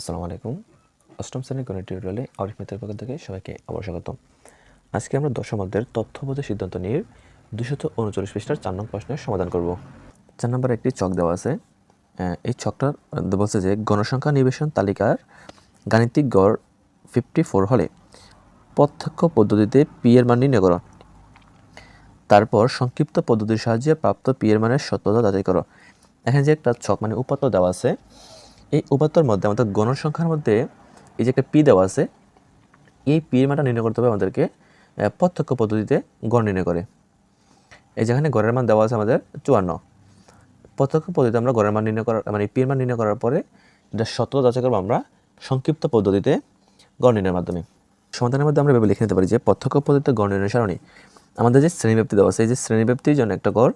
আসসালামু আলাইকুম। অষ্টম শ্রেণীর গণিত টিউটোরিয়ালে আরিফ মিত্রের পক্ষ থেকে সবাইকে আবার স্বাগতম। আজকে আমরা দশম অধ্যায়ের তথ্যবোধ সিদ্ধান্ত নিয়ে 239 পৃষ্ঠার 4 নং প্রশ্নের সমাধান করব। 4 নম্বরে একটি ছক দেওয়া আছে। এই ছকটার বলছে যে গণসংখ্যা নিবেশন তালিকার গাণিতিক গড় 54 হলে প্রত্যক্ষ পদ্ধতিতে পি এর মান নির্ণয় করো। তারপর সংক্ষিপ্ত পদ্ধতির সাহায্যে প্রাপ্ত পি এর মানের সত্যতা যাচাই করো। এখানে যে একটা ছক মানে উপাত্ত দেওয়া আছে, এই উপাত্তর মধ্যে আমাদের গণসংখ্যার মধ্যে এই যে একটা পি দেওয়া আছে, এই পি এর মানটা নির্ণয় করতে হবে আমাদেরকে প্রত্যক্ষ পদ্ধতিতে গড় নির্ণয় করে। এই যেখানে গড়ের মান দেওয়া আছে আমাদের 54, প্রত্যক্ষ পদ্ধতিতে আমরা গড়ের মান নির্ণয় করার মানে পি এর মান নির্ণয় করার পরে এটা সত্যতা যাচাই করবো আমরা সংক্ষিপ্ত পদ্ধতিতে গড় নির্ণয়ের মাধ্যমে। সমাধানের মধ্যে আমরা এভাবে লিখে নিতে পারি যে প্রত্যক্ষ পদ্ধতিতে গড় নির্ণয় সারণী আমাদের যে শ্রেণীব্যাপ্তি দেওয়া আছে, এই যে শ্রেণীব্যাপ্তির জন্য একটা গড়,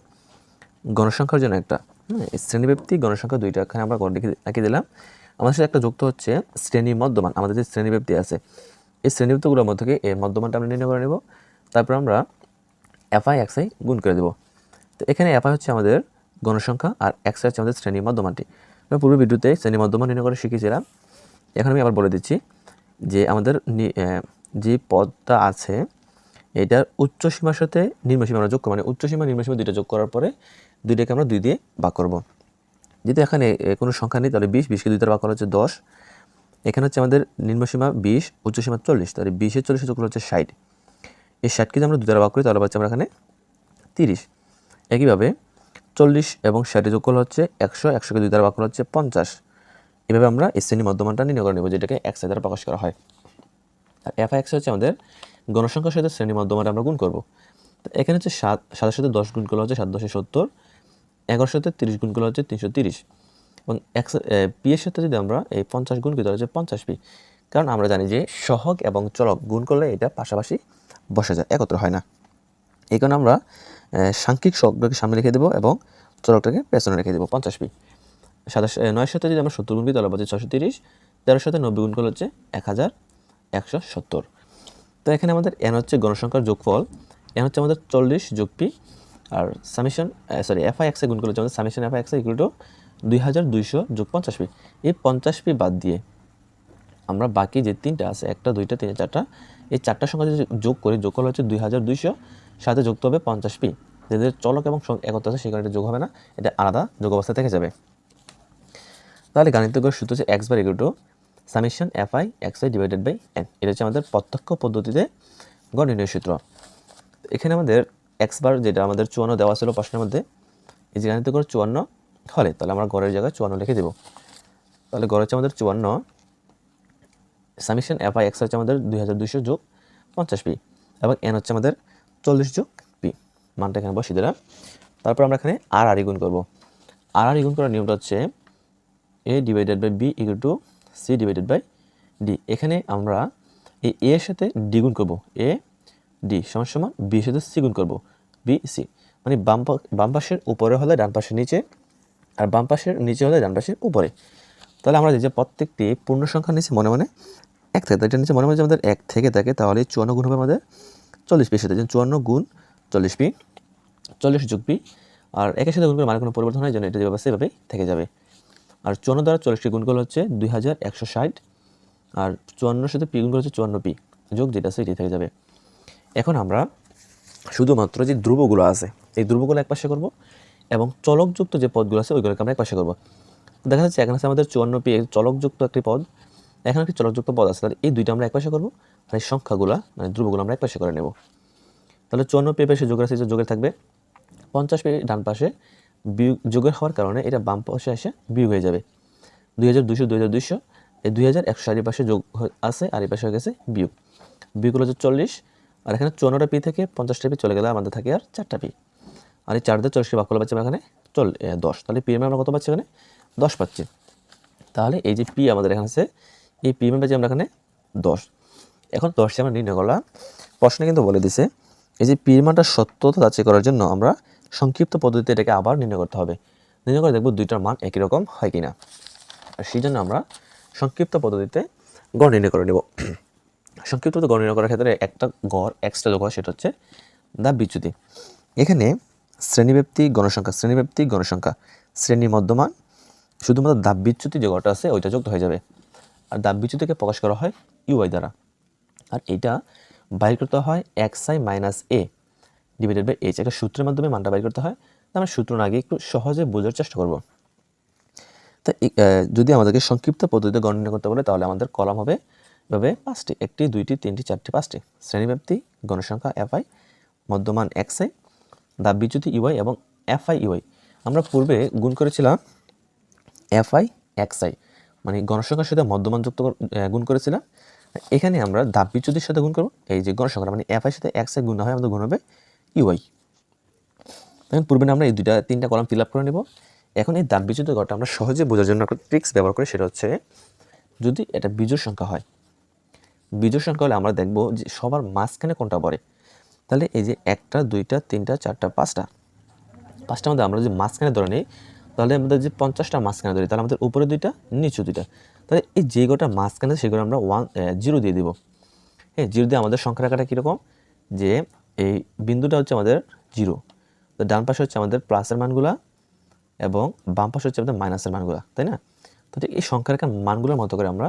গণসংখ্যার জন্য একটা, এই শ্রেণীব্যাপ্তি গণসংখ্যা দুইটা এখানে আমরা গড় লিখে দিলাম। আমাদের সাথে একটা যুক্ত হচ্ছে শ্রেণী মধ্যমান, আমাদের যে শ্রেণীব্যাপ্তি আছে এই শ্রেণীব্যাপ্তিগুলোর মধ্যে থেকে এর মধ্যমানটা আমরা নির্ণয় করে নেব। তারপর আমরা এফআই এক্সআই গুণ করে দেব। তো এখানে এফআই হচ্ছে আমাদের গণসংখ্যা আর এক্সআই হচ্ছে আমাদের শ্রেণী মধ্যমানটি। আমরা পূর্ব ভিডিওতে শ্রেণী মধ্যমান নির্ণয় করে শিখেছিলাম। এখন আমি আবার বলে দিচ্ছি যে আমাদের যে পদটা আছে এটার উচ্চ সীমার সাথে নিম্ন সীমা আমরা যোগ করব, মানে উচ্চ সীমা নিম্ন সীমা দুইটা যোগ করার পরে দুইটাকে আমরা 2 দিয়ে ভাগ করব। যদি এখানে কোনো সংখ্যা নেই তাহলে 20, 20কে 2 দ্বারা ভাগ করা হচ্ছে 10। এখানে হচ্ছে আমাদের নিম্নসীমা 20, উচ্চসীমা 40, তাহলে 20 এর 40 যোগ হচ্ছে 60। এই 60কে যদি আমরা 2 দ্বারা ভাগ করি তাহলে পাচ্ছি আমরা এখানে 30। একইভাবে 40 এবং 60 যোগ করলে হচ্ছে 100, 100কে 2 দ্বারা ভাগ করা হচ্ছে 50। এভাবে আমরা এই শ্রেণী মধ্যমানটা নির্ণয় করে নেব, যেটাকে এক্স দ্বারা প্রকাশ করা হয়। আর এফ এক্স হচ্ছে আমাদের গণসংখ্যার সাথে শ্রেণী মধ্যমানটা আমরা গুণ করব। তো এখানে হচ্ছে 7 সাথে 10 গুণ করলে হচ্ছে 7 10 70, 11 সাথে 30 গুণ করলে হচ্ছে 330 এবং পি এর সাথে যদি আমরা এই 50 গুণ করি তাহলে হচ্ছে 50 পি। কারণ আমরা জানি যে সহগ এবং চলক গুণ করলে এটা পাশাপাশি বসে যায়, একত্র হয় না। এই কারণে আমরা সাংখ্যিক সহগটাকে সামনে রেখে দেবো এবং চলকটাকে পেছনে রেখে দেবো 50 পি। 9 সাথে যদি আমরা 70 গুণ করি তাহলে হচ্ছে 630, 13 সাথে 90 গুণ করলে হচ্ছে 1170। তো এখানে আমাদের এন হচ্ছে গণসংখ্যার যোগফল, এন হচ্ছে আমাদের 40 যোগ পি, আর সামেশন এফআই এক্সে গুণ করলে হচ্ছে আমাদের summation F I x equal to 2200 যোগ 50 পি। এই 50 পি বাদ দিয়ে আমরা বাকি যে তিনটা আছে, 1 2 3 4টা, এই 4টা সংখ্যা যদি যোগ করি, যোগ করলে হচ্ছে 2200, সাথে যুক্ত হবে 50 পি। যেদের চলক এবং একত্র আছে সেই কারণে এটা যোগ হবে না, এটা আলাদা যোগ অবস্থা থেকে যাবে। তাহলে গাণিতিক গড় সূত্র হচ্ছে X bar equal to summation F I X I divided by N. এটা হচ্ছে আমাদের প্রত্যক্ষ পদ্ধতিতে গড় নির্ণয় সূত্র। এখানে আমাদের এক্স বার যেটা আমাদের 54 দেওয়া ছিল প্রশ্নের মধ্যে, এই যে গাণিতিক গড় 54 হলে তাহলে আমরা গড়ের জায়গায় 54 লিখে দেব। তাহলে গড় হচ্ছে আমাদের 54, সামেশন এফআই এক্স হচ্ছে আমাদের 2200 যোগ 50 পি এবং এন হচ্ছে আমাদের 40 যোগ পি। মানটা এখানে বসিয়ে দিলাম। তারপর আমরা এখানে আর আর গুণ করব। আর আর গুণ করার নিয়মটা হচ্ছে A divided by B equal to C divided by D. এখানে আমরা এই এ এর সাথে ডি গুণ করব, এ ডি সমান সমান বি এর সাথে সি গুণ করব, বি সি। মানে বাম পাশের উপরে হলে ডান পাশের নিচে, আর বাম পাশের নিচে হলে ডান পাশের উপরে। তাহলে আমরা যে প্রত্যেকটি পূর্ণ সংখ্যার নিচে মনে মনে 1 থাকে, এটা নিচে মনে মনে আমাদের 1 থেকে থাকে, তাহলে 54 গুণ হবে আমাদের 40 পির সাথে। 54 গুণ 40 পি, 40 যোগ পি, আর একের সাথে গুণ করে মানে কোনো পরিবর্তন হয় যেন এটা যেভাবে সেভাবেই থেকে যাবে। আর 54 দ্বারা 40কে গুণ করলে হচ্ছে 2160, আর 54 সাথে পি গুণ করলে হচ্ছে 54 পি যোগ যেটা আছে এটি থেকে যাবে। এখন আমরা শুধুমাত্র যে ধ্রুবগুলো আছে এই ধ্রুবগুলো একপাশে করব এবং চলকযুক্ত যে পদগুলো আছে ওইগুলোকে আমরা একপাশে করব। দেখা যাচ্ছে এখানে আছে আমাদের 54 পি চলকযুক্ত একটি পদ, এখানে একটি চলকযুক্ত পদ আছে, তাহলে এই দুইটা আমরা একপাশে করব, আর এই সংখ্যাগুলো মানে ধ্রুবগুলো আমরা একপাশে করে নেব। তাহলে 54 পি পাশে যোগের আছে, যোগের থাকবে 50 পি ডান পাশে, বিয়োগ যোগের হওয়ার কারণে এটা বাম পাশে এসে বিয়োগ হয়ে যাবে। 2200 2200, এই 2160 পাশে যোগ আছে আর এই পাশে হয়ে গেছে বিয়োগ, বিয়োগ হলো 40, আর এখানে 54টা পি থেকে 50টা পি চলে গেলে আমাদের থাকে আর 4টা পি, আর এই 4 দিয়ে 40কে ভাগ করলে পাচ্ছি আমরা এখানে 10। তাহলে পি এর মান আমরা কত পাচ্ছি এখানে 10 পাচ্ছি। তাহলে এই যে পি আমাদের এখানে আছে, এই পি এর মান পাচ্ছি আমরা এখানে 10। এখন 10 আমরা নির্ণয় করলাম। প্রশ্নে কিন্তু বলে দিছে এই যে পি এর মানটা সত্যতা যাচাই করার জন্য আমরা সংক্ষিপ্ত পদ্ধতিতে এটাকে আবার নির্ণয় করতে হবে। নির্ণয় করে দেখব দুইটার মান একই রকম হয় কিনা, আর সেই জন্য আমরা সংক্ষিপ্ত পদ্ধতিতে গড় নির্ণয় করে নেব। সংক্ষিপ্ত গড় নির্ণয় করার ক্ষেত্রে একটা গড় এক্সট্রা যোগ হয়, সেটা হচ্ছে দা বিচ্যুতি। এখানে শ্রেণীব্যাপ্তি গণসংখ্যা, শ্রেণীব্যাপ্তি গণসংখ্যা, শ্রেণী মধ্যমান, শুধুমাত্র দাব বিচ্যুতি যে গড়টা আছে ওইটা যুক্ত হয়ে যাবে। আর দাববিচ্যুতিকে প্রকাশ করা হয় ইউআই দ্বারা। আর এটা বাইর করতে হয় xi minus A divided by H, একটা সূত্রের মাধ্যমে মানটা বাইর করতে হয়। তো আমরা সূত্র না আগে একটু সহজে বোঝার চেষ্টা করব। তা যদি আমাদেরকে সংক্ষিপ্ত পদ্ধতিতে গণনা করতে বলে তাহলে আমাদের কলাম হবে এভাবে 5টি, 1টি 2টি 3টি 4টি 5টি। শ্রেণীব্যাপ্তি, গণসংখ্যা fi, মধ্যমান xi, দাববিচ্যুতি ইউআই এবং fi ইউআই। আমরা পূর্বে গুণ করেছিলাম fi xi, মানে গণসংখ্যার সাথে মধ্যমান যুক্ত গুণ করেছিলাম। এখানে আমরা দাববিচ্যুতির সাথে গুণ করব, এই যে গণসংখ্যা মানে fi সাথে xi গুণ হয় আমাদের গুণ হবে ইউআই। এখন পূর্বে আমরা এই 3টা কলাম ফিল আপ করে নেব। এখন এই দাববিচ্যুতি গড়টা আমরা সহজে বোঝার জন্য একটা ট্রিক্স ব্যবহার করি, সেটা হচ্ছে যদি এটা বিজোড় সংখ্যা হয়, বিজোড় সংখ্যা হলে আমরা দেখব যে সবার মাঝখানে কোনটা পড়ে। তাহলে এই যে 1টা 2টা 3টা 4টা 5টার মধ্যে আমরা যদি মাঝখানে ধরে নিই, তাহলে আমাদের যে 50টা মাঝখানে ধরি, তাহলে আমাদের উপরে 2টা নিচে 2টা, তাহলে এই যে গোটা মাঝখানে সেগুলো আমরা 0 দিয়ে দিব। হ্যাঁ, 0 দিয়ে আমাদের সংখ্যা রাখাটা কীরকম, যে এই বিন্দুটা হচ্ছে আমাদের 0, তো ডান পাশে হচ্ছে আমাদের প্লাসের মানগুলা এবং বাম পাশে হচ্ছে আমাদের মাইনাসের মানগুলা, তাই না? তো ঠিক এই সংখ্যা রেখার মানগুলোর মতো করে আমরা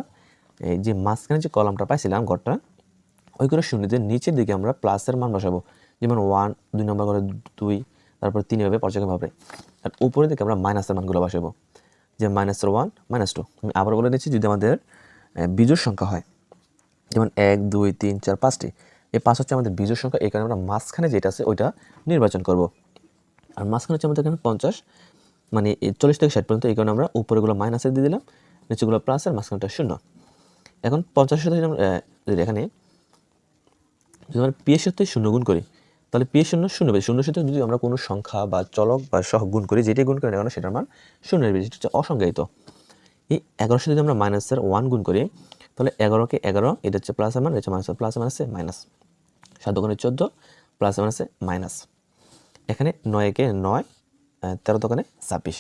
এই যে মাঝখানে যে কলামটা পাইছিলাম ঘরটা, ওইগুলো শূন্যতে নিচের দিকে আমরা প্লাসের মান বসাবো, যেমন 1, 2 নম্বর করে 2, তারপর 3 এভাবে পর্যায়ক্রমভাবে। আর উপরের দিকে আমরা মাইনাসের মানগুলো বসাবো, যে -1 -2। আমি আবার বলে নিচ্ছি, যদি আমাদের বিজোড় সংখ্যা হয়, যেমন 1 2 3 4 5টি, এই 5 হচ্ছে আমাদের বিজোড় সংখ্যা, এই কারণে আমরা মাঝখানে যেটা আছে ওইটা নির্বাচন করব। আর মাঝখানে হচ্ছে আমাদের এখানে 50, মানে 40 থেকে 60 পর্যন্ত, এই কারণে আমরা উপরেগুলো মাইনাসের দিয়ে দিলাম, নিচেগুলো প্লাসের, মাঝখানটা 0। এখন 50-এর সাথে এখানে যদি আমরা পি এর সাথে 0 গুণ করি, তাহলে পি এর 0 0 বেশি, 0 সাথে যদি আমরা কোনো সংখ্যা বা চলক বা সহগ গুণ করি, যেটাই গুণ করি না কেন সেটার মান 0 বেশি, হচ্ছে অসংজ্ঞায়িত। এই 11-এর সাথে যদি আমরা মাইনাসের 1 গুণ করি, তাহলে 11কে 11, এটা হচ্ছে প্লাসের মান, এটা হচ্ছে মাইনাস, প্লাস মাইনাসে মাইনাস, 7 গুণে 14, প্লাস মাইনাসে মাইনাস। এখানে 9-একে 9, 13 দোকানে 26।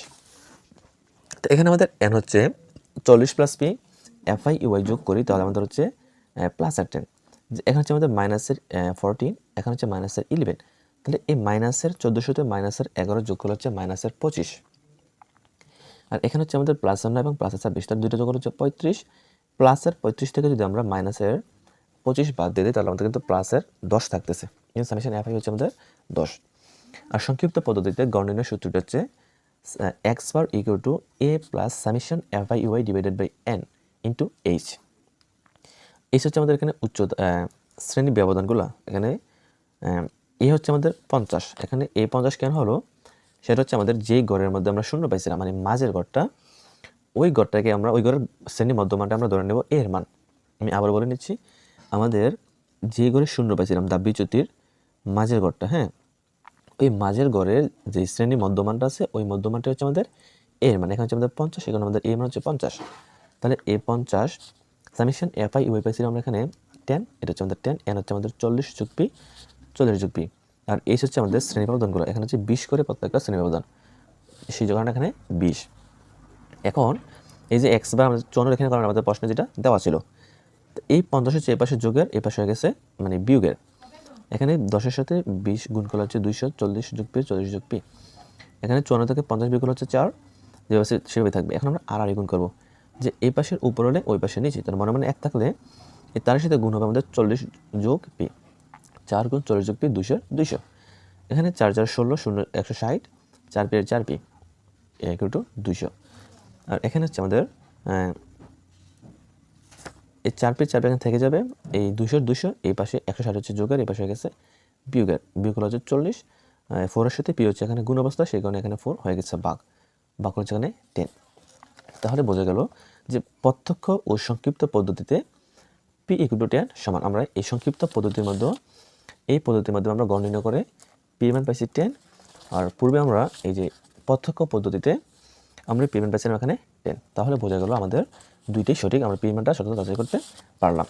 তো এখানে আমাদের n হচ্ছে 40 প্লাস পি, fi ইউআই যোগ করি তাহলে আমাদের হচ্ছে প্লাসের 10। এখানে হচ্ছে আমাদের মাইনাসের 14, এখানে হচ্ছে মাইনাসের 11, তাহলে এই মাইনাসের 14 সাথে মাইনাসের 11 যোগ করলে হচ্ছে মাইনাসের 25। আর এখানে হচ্ছে আমাদের প্লাসের 9 এবং প্লাসের 26, তার দুইটা যোগ করলে হচ্ছে 35। প্লাসের 35 থেকে যদি আমরা মাইনাসের 25 বাদ দিয়ে দিই, তাহলে আমাদের কিন্তু প্লাসের 10 থাকতেছে। কিন্তু সামেশন fi হচ্ছে আমাদের 10। আর সংক্ষিপ্ত পদ্ধতিতে গণনীয় সূত্রটি হচ্ছে x bar equal to a plus summation fi ui divided by n into h। এই হচ্ছে আমাদের এখানে উচ্চ শ্রেণী ব্যবধানগুলো। এখানে এ হচ্ছে আমাদের 50, এখানে এ 50 কেন হলো, সেটা হচ্ছে আমাদের যেই গড়ের মধ্যে আমরা শূন্য পাইছিলাম, মানে মাঝের গড়টা, ওই গড়টাকে আমরা ওই গড়ের শ্রেণী মধ্যমানটা আমরা ধরে নেব এর মান। আমি আবার বলে নিচ্ছি, আমাদের যে গড়ে শূন্য পাইছিলাম দাববিচ্যুতির মাঝের গড়টা, হ্যাঁ, ওই মাঝের গড়ের যে শ্রেণী মধ্যমানটা আছে ওই মধ্যমানটা হচ্ছে আমাদের এর মান। এখানে হচ্ছে আমাদের 50, এখানে আমাদের এর মান হচ্ছে 50, তাহলে এ 50 সামেশন fi ইউআই পাইছিলাম আমরা এখানে 10, এটা হচ্ছে আমাদের 10, n হচ্ছে আমাদের 40 যোগ পি, 40 যোগ পি, আর এইচ হচ্ছে আমাদের শ্রেণী ব্যবধানগুলো, এখানে হচ্ছে 20 করে প্রত্যেকটা শ্রেণী ব্যবধান, সেই কারণে এখানে 20। এখন এই যে x বার আমাদের 54 এখানে কারণে আমাদের প্রশ্নে যেটা দেওয়া ছিল, তো এই 50 হচ্ছে এই পাশে যোগের, এই পাশে হয়ে গেছে মানে বিয়োগের। এখানে 10-এর সাথে 20 গুণ করলে হচ্ছে 240 যোগ পি, 40 যোগ পি। এখানে 54 থেকে 50 বিয়োগ করলে হচ্ছে 4, যেভাবে সেভাবে থাকবে। এখন আমরা আর গুণ করবো, যে এই পাশের উপর হলে ওই পাশে নিচে, তার মনে 1 থাকলে এই তার সাথে গুণ হবে আমাদের 40 যোগ পি, 4 গুণ 40 যোগ পি 200। এখানে 4 4 16, 0 160, 4 পি 4 পি ইকুয়াল টু 200। আর এখানে হচ্ছে আমাদের এই 4 পি 4 পি এখানে থেকে যাবে, এই 200 এই পাশে 160 হচ্ছে যোগের, এই পাশে হয়ে গেছে বিয়োগের, বিয়োগ হলো হচ্ছে 40, 4-এর সাথে পি হচ্ছে এখানে গুণ অবস্থা, সেই কারণে এখানে 4 হয়ে গেছে ভাগ হচ্ছে এখানে 10। তাহলে বোঝা গেল যে প্রত্যক্ষ ও সংক্ষিপ্ত পদ্ধতিতে পি ইকুয়াল টু 10 সমান। আমরা এই সংক্ষিপ্ত পদ্ধতির মধ্যে আমরা গড় নির্ণয় করে পি মান পাইছি 10, আর পূর্বে আমরা এই যে প্রত্যক্ষ পদ্ধতিতে আমরা পি মান পাইছিলাম এখানে 10। তাহলে বোঝা গেল আমাদের দুইটাই সঠিক, আমরা পি মানটা সঠিক যাচাই করতে পারলাম।